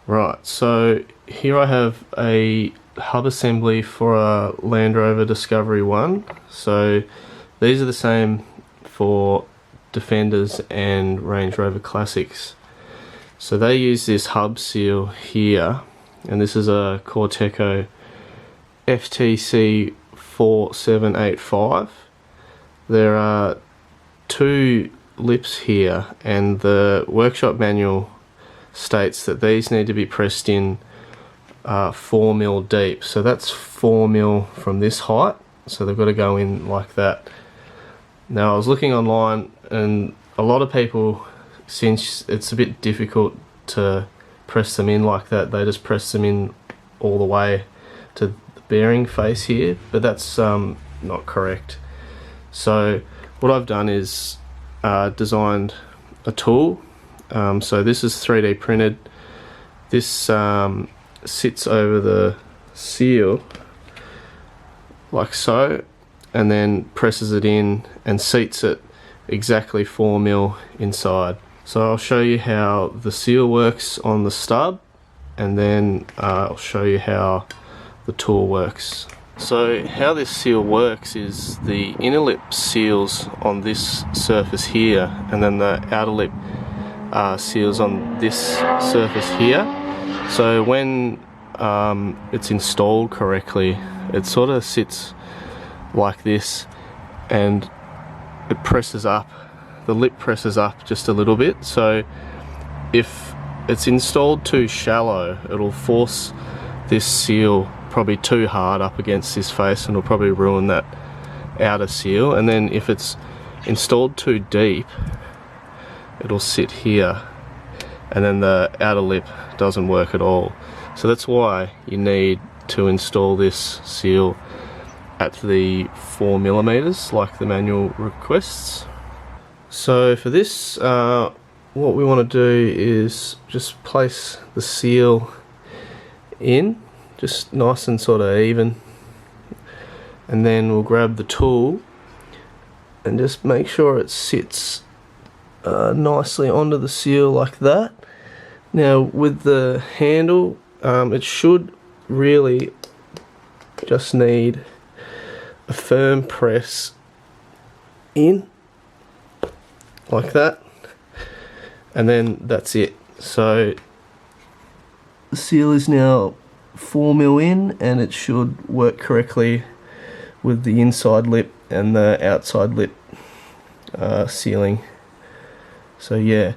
Right, so here I have a hub assembly for a Land Rover Discovery 1. So these are the same for Defenders and Range Rover Classics. So they use this hub seal here, and this is a Corteco FTC 4785. There are two lips here, and the workshop manual states that these need to be pressed in 4mm deep. So that's 4mm from this height, so they've got to go in like that. Now I was looking online, and a lot of people, since it's a bit difficult to press them in like that, they just press them in all the way to the bearing face here, but that's not correct. So what I've done is designed a tool. So this is 3D printed. This sits over the seal like so, and then presses it in and seats it exactly 4mm inside. So I'll show you how the seal works on the stub, and then I'll show you how the tool works. So how this seal works is the inner lip seals on this surface here, and then the outer lip seals on this surface here. So when it's installed correctly, it sort of sits like this, and it presses up. The lip presses up just a little bit. So if it's installed too shallow, it'll force this seal probably too hard up against this face, and it'll probably ruin that outer seal. And then if it's installed too deep, it'll sit here, and then the outer lip doesn't work at all. So that's why you need to install this seal at the 4mm like the manual requests. So for this, what we want to do is just place the seal in, just nice and sort of even, and then we'll grab the tool and just make sure it sits nicely onto the seal like that. Now with the handle, it should really just need a firm press in like that, and then that's it. So the seal is now 4mm in, and it should work correctly with the inside lip and the outside lip sealing. So yeah,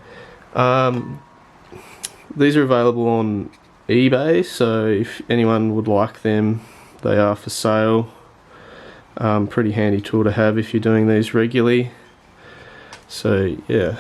these are available on eBay, so if anyone would like them, they are for sale. Pretty handy tool to have if you're doing these regularly. So yeah.